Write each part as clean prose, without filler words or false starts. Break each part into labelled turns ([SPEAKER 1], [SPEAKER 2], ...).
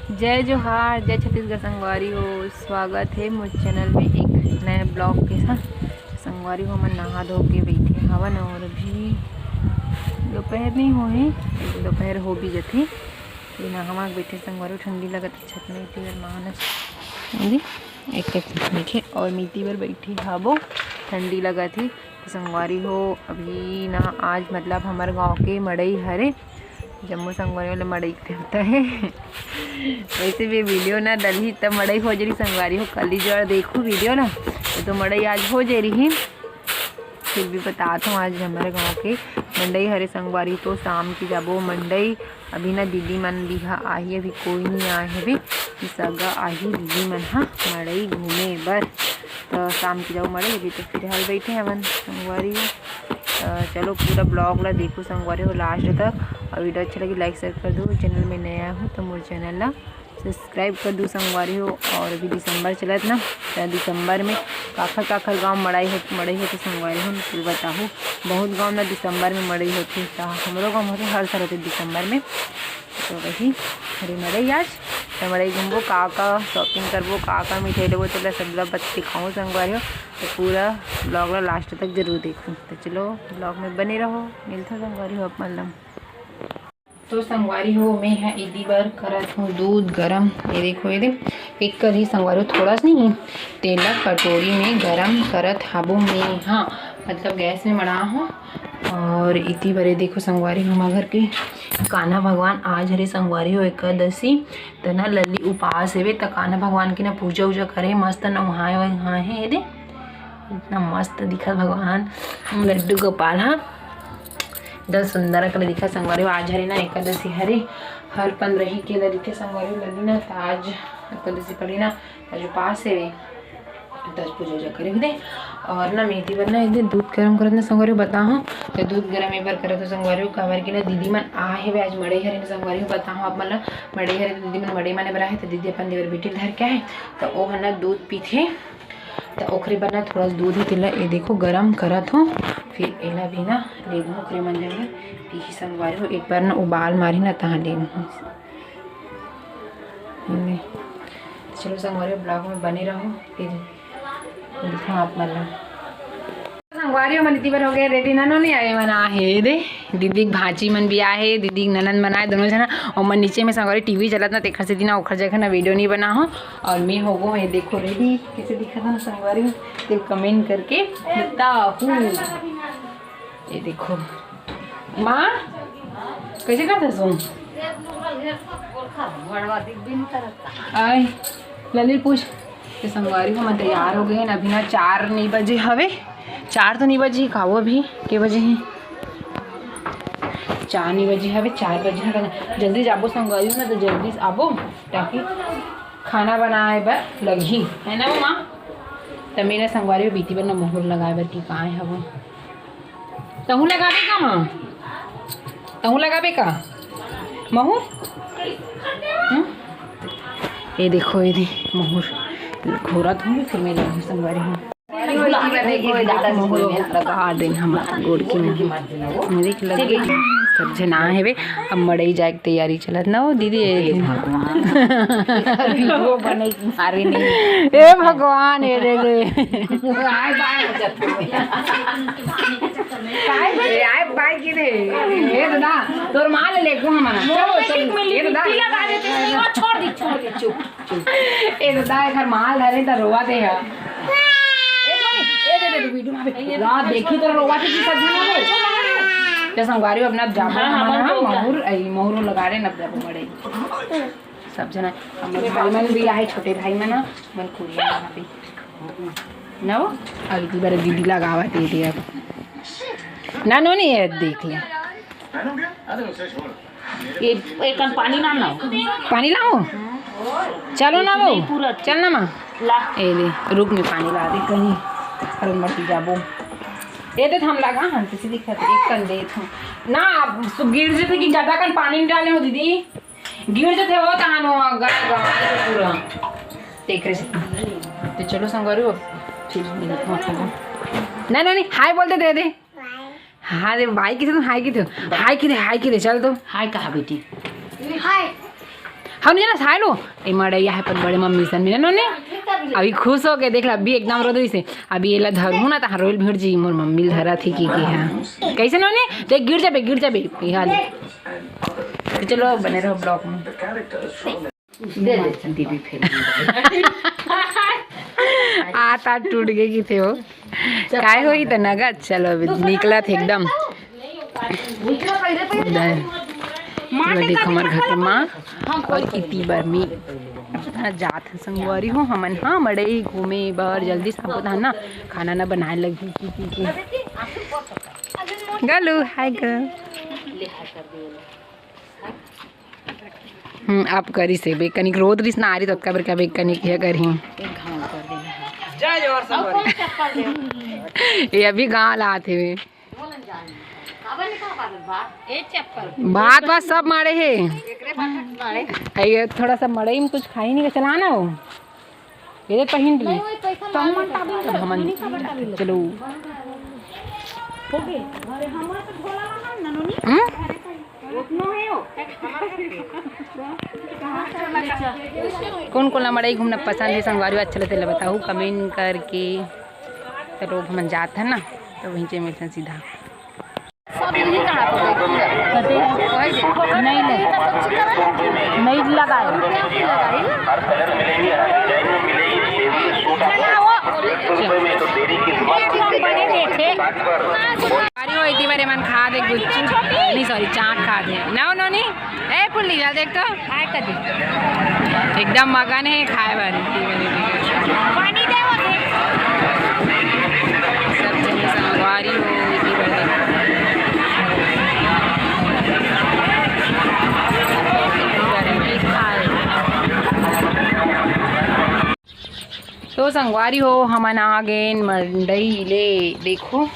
[SPEAKER 1] जय जोहार, जय छत्तीसगढ़ संगवारी हो। स्वागत है मुझ चैनल में एक नए ब्लॉग के साथ। संगवारी हो मन नहा धो के बैठे हवन और अभी दोपहर नहीं होए, दोपहर हो भी जाते। नहावा बैठे संगवारी ठंडी लगत छत में इतनी मानस एक बैठे और मीती पर बैठी हबो ठंडी लगा थी। संगवारी हो अभी ना आज मतलब हमारे गांव के मड़ई हरे जम्मू संगवारी वाले मड़ई होता है। वैसे भी वीडियो ना डली तब मड़ई हो जा रही संगवारी हो कल ही जो देखो वीडियो ना तो मड़ई आज हो जा रही। फिर भी बताता हूँ आज हमारे गांव के मंडई हरे संगवारी तो शाम की जाबो मंडई। अभी ना दीदी मन बिहा आई अभी कोई नहीं आए है भी सगा आई दीदी मन हाँ मड़ई घूमे बर तो शाम की जाओ मड़ई। अभी तो फिर हाल बैठे हवन संगवारी चलो पूरा ब्लॉग ला देखो संगवारी हो लास्ट तक। और वीडियो अच्छा लगी लाइक शेयर कर दो। चैनल में नया हो तो मोर चैनल ला सब्सक्राइब कर दो संगवारी हो। और अभी दिसंबर चलत ना तो दिसंबर में काखर गांव मड़ई होती संगवारी हो फिर बताओ। बहुत गांव ना दिसंबर में मड़ई होती हमारो गाँव होते हर साल होते दिसंबर में। तो वही हरे मड़ई आज तो मड़ई घूमबो का शॉपिंग करबो का मिठाई लेबो तो सब बच दिखाऊँ संगवारी हो। तो पूरा ब्लॉग ला लास्ट तक जरूर देखूँ। तो चलो ब्लॉग में बने रहो मिलता संगवारी हो मतलब। तो संगवारी हो मैं है इदी बार करत हूँ दूध गरम। ये देखो ये एक कर ही संगवारी हो थोड़ा सा नहीं तेल कटोरी में गरम करत हबो मैं हाँ मतलब गैस में बना हूँ। और इतनी बड़े देखो संगवारी हो हमारे घर के कान्हा भगवान आज हरे संगवारी हो एकादशी तो ना लल्ली उपास है तो कान्हा भगवान की ना पूजा वूजा करे मस्त नहाए वहाए है दे इतना मस्त दिखा भगवान लड्डू गोपाल हाँ इधर सुंदर कल दिखा संगवारी हो। आज हरे ना एकादशी हरे हर 15 के दिखे संगवारी हो लल्ली ना आज एकादशी पड़ी ना आज उपास है दस पूजा करे दे। और ना मेथी पर ना इधर दूध गर्म करत ना संगवारी हो बताऊँ तो दूध गर्म एक बार करत हो संगवारी हो काबर की ना दीदी मन आहे वे आज मड़ई हरे संगवारी हो बताऊँ आप मतलब मड़ई हरे तो दीदी मन मड़ई माने बरा है तो दीदी अपन देवर बेटी धर के है तो वो है ना दूध पीथे तो ओखरे बना थोड़ा दूध ही तिला ये देखो गरम करत हो फिर एला भी ना लेबू ओखरे मन जाएगा पी संगवारी हो एक बार ना उबाल मारी ना तहाँ लेबू। चलो संगवारी हो ब्लॉग में बने रहो फिर दिखा आप मतलब संगवारी मन इतनी बार हो गए रेडी ननो नहीं आए मन आहे दे दीदी भाजी मन भी आए दीदी ननन बनाए दोनों जना और मन नीचे में संगवारी टीवी चलत ना तेखर से दिन ओखर जगह ना वीडियो नहीं बना हो। और मैं हो गो ये देखो रेडी कैसे दिखा था संगवारी तो कमेंट करके बताओ। ये देखो माँ कैसे करते सुन आई ललित पूछ तो संगवारी हो मैं तैयार हो गए ना अभी ना 4 नहीं बजे हवे 4 तो नहीं बजे खाओ अभी के बजे हैं 4 नहीं बजे हवे 4 बजे जल्दी जाबो संगवारी ना तो जल्दी आबो ताकि खाना बनाए बर लगी है ना वो माँ। तो मेरा संगवारी बीती बर ना मोहर लगाए बर की कहाँ है हवो तहूँ लगाबे का माँ तहूँ लगाबे का मोहर ये देखो ये मोहर घोरा धोंगे फिर मैं लगूँ संगवारी हूँ लगा दिन हमारा गोड़ की में देख लगे सब जना है वे अब मड़ई जाए की तैयारी चलत ना हो दीदी ए भगवान ये देखे तोर माल लेको हमारा ए दादा घर माल धरे त रोवा दे है रात देखी तो रोवा थी सब जना तो संगवारी अपना जाबो मोहर लगा रहे नब जाबो मड़ई सब जना हमारे भाई मन भी आए छोटे भाई मन मन कुड़िया वहाँ पे ना वो अगली बार दीदी लगावा दे दिया ना नो नहीं है देख ले ये एक पानी ना लाओ पानी लाओ चलो ना वो चल ना माँ ए ले रुक में पानी ला दे कहीं अरे मरती जाबो ये तो हम लगा हाँ किसी दिक्कत एक कन दे ना गिर जाते कि ज्यादा कन पानी नहीं डाले हो दीदी गिर जाते हो तानो पूरा देख रहे तो चलो संगवारी हो फिर ना नहीं हाय बोलते दे दे हाँ दे भाई की तुम हाय की थे हाय की दे चल तो हाय कहा बेटी हाय
[SPEAKER 2] हम जना खाए लो ए मड़ैया है पर बड़े मम्मी सन मिलन ने अभी खुश हो के देख ला अभी एकदम रो दई से अभी एला धरू ना त रोल भिड़ जी मोर मम्मी धरा थी की है कैसे नोने देख गिर जाबे हाल तो चलो बने रहो ब्लॉग में दे दे दीदी फिर आता टूट गई की थे वो काय होई त नगद चलो अभी निकला थे एकदम देखो हमारे घर के माँ और इतनी बार में जात संगवारी हो हमन हाँ मड़े घूमे बाहर जल्दी सबको था ना खाना ना बनाए लगी की गलू हाय गर्ल आप करी से बे कनिक रोद रिस ना आ रही तो कबर का बे कनिक है करी ये अभी गाँव लाते हुए भात भात सब मारे है थोड़ा सा मड़ई में कुछ खाई नहीं चलाना हो ये पहन रही हमन चलो कौन कौन मड़ई घूमना पसंद है संगवारी अच्छा लगता है बताओ कमेंट करके तो लोग हम जाते हैं ना तो वहीं से मिलते हैं सीधा नहीं लगाए इतनी बार मन खा दे गुच्ची नहीं सॉरी चाट खा दे ना नोनी ए फुल्ली जा देख तो एकदम मगन है खाए बारी सब जगह संगवारी हो तो संगवारी हो हमन आ गए मंडई ले देखो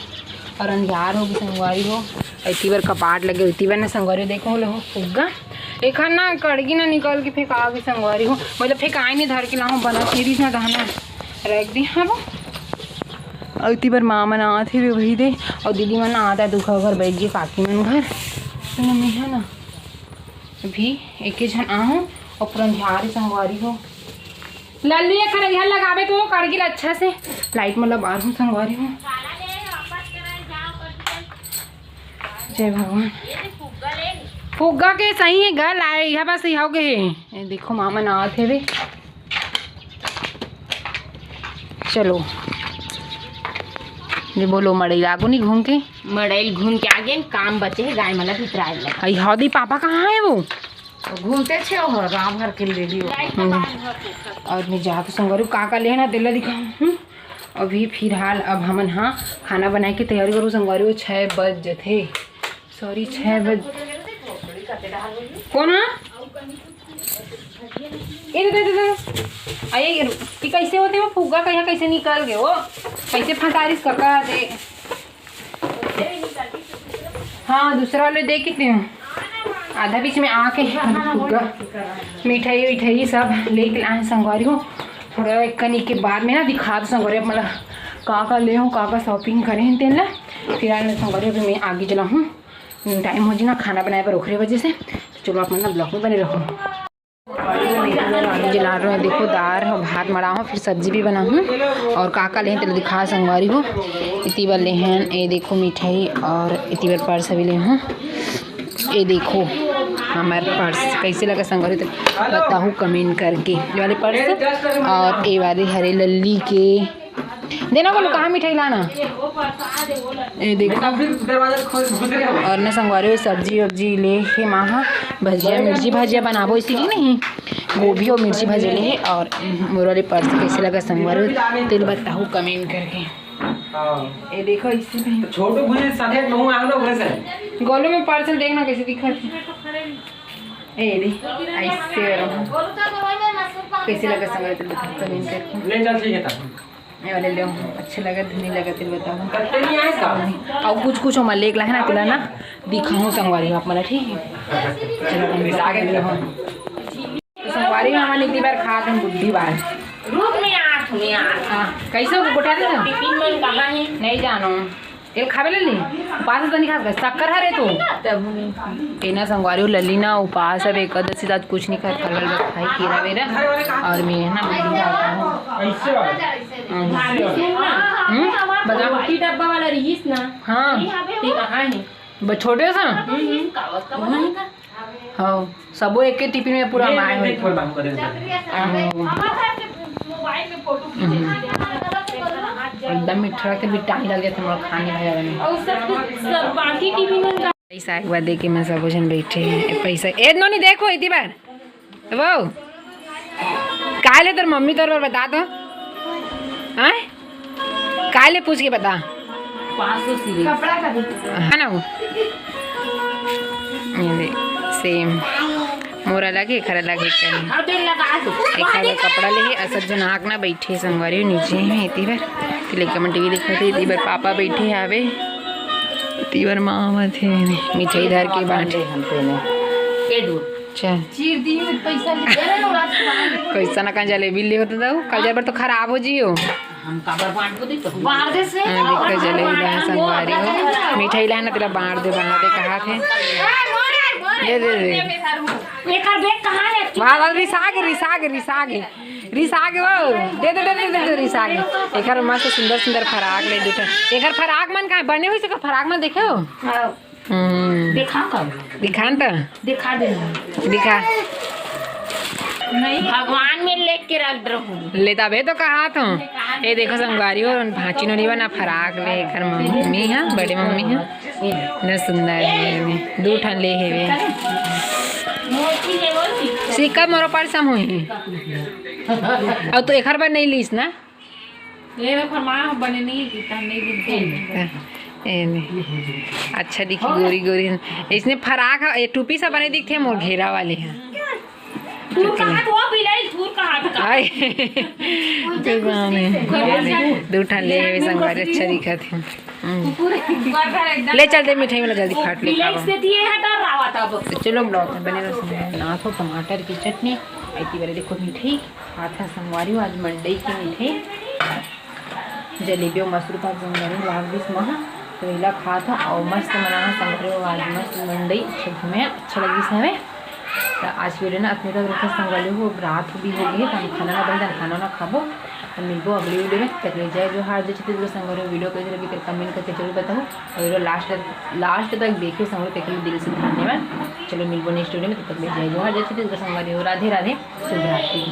[SPEAKER 2] और अंजार होगी संगवारी हो इतनी बार कपाट लगे इतनी बार ना संगवारी देखो लो फुग्गा एक ना कड़गी ना निकल के फेंका भी संगवारी हो मतलब फेंकाई नहीं धर के लाऊँ बना सीरीज ना दहना रख दी हाँ वो और इतनी बार माँ मन आते हुए वही दे और दीदी मन आता है दुखा घर बैठ गई काकी मन घर तो मम्मी है ना अभी एक जन आहूँ और पूरा अंजार संगवारी हो लल्लू ये खरैया लगावे तो कड़गिल अच्छा से लाइट मतलब बाहर हूँ संगवारी हूँ जय भगवान फुग्गा के सही है घर आए यहाँ बस यहाँ गए देखो मामा ना थे वे चलो ये बोलो मड़ई लागो नहीं घूम के
[SPEAKER 1] मड़ई घूम के आगे काम बचे है गाय मला भितर
[SPEAKER 2] हौदी पापा कहाँ है वो
[SPEAKER 1] घूमते छे हो राम भर के ले लियो
[SPEAKER 2] और मैं जाके संगवारी का लेना दिला दिखाऊँ अभी फिलहाल अब हमन हाँ खाना बनाए की तैयारी करूँ संगवारी वो 6 बज थे सॉरी 6 बज कौन है आइए कि कैसे होते वो फुग्गा कहीं कैसे निकल गए वो कैसे फंसारिस कका दे हाँ दूसरा वाले दे कितने हो आधा बीच में आके फुग्गा मिठाई विठाई सब लेके आए संगवारी हो थोड़ा कनी के बाद में ना दिखा दो संगवारी मतलब का ले हूँ का शॉपिंग करें तेल ला फिर आए संगवारी अभी मैं आगे चला हूँ टाइम हो जी ना खाना बनाए पर ओखरे वजह से तो चलो आप मतलब ब्लॉग में बने रहो आगे जला रहे हैं देखो दाल और भात मड़ा हूँ फिर सब्जी भी बना हूँ और काका ले तेल दिखा संगवारी हो इतनी बार ले हैं ये देखो मिठाई और इतनी बार पर्स भी ले हूँ ये देखो हमारे पर्स कैसे लगा संगवारी तो बताओ कमेंट करके ये वाले पर्स और ये वाले हरे लल्ली के देना बोलो कहाँ मिठाई लाना ये देखो और ना संगवारी सब्जी वब्जी ले के माँ भजिया मिर्ची भजिया बनाबो इसी की नहीं गोभी और मिर्ची भजिया ले और मोर वाले पर्स कैसे लगा संगवारी तेल बताओ कमेंट करके ये देखो इससे
[SPEAKER 3] छोटू भुजी साथे कहूं आ लो घर से
[SPEAKER 2] गोलू में पार्सल देखना कैसे दिखा ए रे ऐसे कैसे लगा संगवारी तेल बताओ कमेंट करके
[SPEAKER 3] ले चल ठीक है
[SPEAKER 2] ये वाले ले अच्छा लगा नहीं लगा तेल बताओ
[SPEAKER 3] कट्टे नहीं आए साहब
[SPEAKER 2] और कुछ हम लेक ला है ना तिला ना दिखाऊँ संगवारी आप मला ठीक है चलो आगे ले हम संगवारी हमारे इतनी बार खा हम बुद्धि बार
[SPEAKER 1] रूप में आठ में आठ
[SPEAKER 2] हाँ कैसे हो गोटा दे
[SPEAKER 1] टिफिन में कहाँ है
[SPEAKER 2] नहीं जानो एक खावे ले ली उपास तो नहीं खा शक्कर हरे तो
[SPEAKER 1] तब
[SPEAKER 2] एना संगवारी लली ना उपास अब एकदशी आज कुछ नहीं कर कल बस खाई खीरा वेरा और मैं है ना बुद्धि खाता हूँ
[SPEAKER 3] ऐसे वाला
[SPEAKER 2] बताओ
[SPEAKER 1] की डब्बा वाला रहीस ना।
[SPEAKER 2] हाँ
[SPEAKER 1] ये कहाँ है?
[SPEAKER 2] छोटे सा
[SPEAKER 1] कागज का बना
[SPEAKER 2] हाँ सबो एक के टिफिन में पूरा माय
[SPEAKER 3] नहीं खोल बात करे
[SPEAKER 2] एकदम मीठा के बिटाई लग जाते मोर खाने भैया में
[SPEAKER 1] और सब बाकी टिफिन में
[SPEAKER 2] पैसा एक बार दे के मैं सब जन बैठे हैं पैसा ए नो नहीं देखो इतनी बार वो काले तेरे मम्मी तोर बार बता दो हाँ काले पूछ के बता
[SPEAKER 1] 500 सीधे कपड़ा का
[SPEAKER 2] है ना वो ये देख सेम मोर अलग है खर अलग है
[SPEAKER 1] अब देख लगा दो
[SPEAKER 2] एक कपड़ा ले असर जो नाक ना बैठे संगवारी नीचे में इतनी बार तो लेकर मैं टीवी देखा थे इतनी बार पापा बैठे आवे इतनी बार मामा थे मिठाई धर के बांटे
[SPEAKER 1] के दूर
[SPEAKER 2] चल
[SPEAKER 1] चीर दी पैसा ले रहे हो रात को
[SPEAKER 2] कैसा ना कहाँ जलेबी ले होता था कल जब तो खराब हो जियो
[SPEAKER 1] हम काबर बांट को दे तो बाहर दे से
[SPEAKER 2] देखो जलेबी लाए संगवारी हो मिठाई लाए ना तेरा बांट दे कहा थे दे दे दे
[SPEAKER 1] एक और बैग कहां है?
[SPEAKER 2] वाह रिसाग वो दे रिसाग एक मस्त सुंदर सुंदर फराक ले दूटा एक फराक मन का बने हुई से फराक मन देखे हो
[SPEAKER 1] देखा कब
[SPEAKER 2] दिखान तो
[SPEAKER 1] दिखा दे
[SPEAKER 2] दिखा
[SPEAKER 1] नहीं भगवान में लेके के रख दो
[SPEAKER 2] लेता बे तो कहा तो ये देखो संगवारी हो भाची नो नहीं बना फराक ले घर मम्मी है बड़े मम्मी है न सुंदर है दो ठन ले है वे
[SPEAKER 1] मोती है वो
[SPEAKER 2] सिक्का मोरो पर सम हुई और तो एक बार नहीं लीस ना
[SPEAKER 1] ये में फरमा बने नहीं जीता नहीं
[SPEAKER 2] नहीं अच्छा दिखी गोरी गोरी इसने फराक ये टूपी सा बने दिखते मोर घेरा वाले हैं
[SPEAKER 1] तू कहां तो बिलाई तू कहां था
[SPEAKER 2] आए दो ठन ले है संगवारी अच्छा दिखा थे ले चल दे मिठाई वाला जल्दी फाट ले
[SPEAKER 1] बिलाई से दिए हटा रावा तब
[SPEAKER 2] तो चलो ब्लॉग में बने रहो नाथ हो टमाटर की चटनी ऐसी बारे देखो मिठाई हाथा संगवारी आज मंडई की मिठाई जलेबी और मसूर का संगवारी लाग दिस महा तो इला खा था और मस्त मना संगवारी आज मस्त मंडई अच्छा घूमे अच्छा लगी से हमें तो आज वीडियो ना अपने तक रखे संगवारी हो रात भी हो गई तो हम खाना ना बन खाना ना खाबो तो मिलबो अगली वीडियो में तक जय जो हार जो छत्तीसगढ़ संगवारी वीडियो कैसे लगी तेरे कमेंट करके जरूर बताओ और वीडियो लास्ट तक देखे संगवारी तक दिल से धन्यवाद चलो मिलबो नेक्स्ट वीडियो में तब तक जय जो हार जय छत्तीसगढ़ संगवारी हो राधे राधे शुभ रात्रि।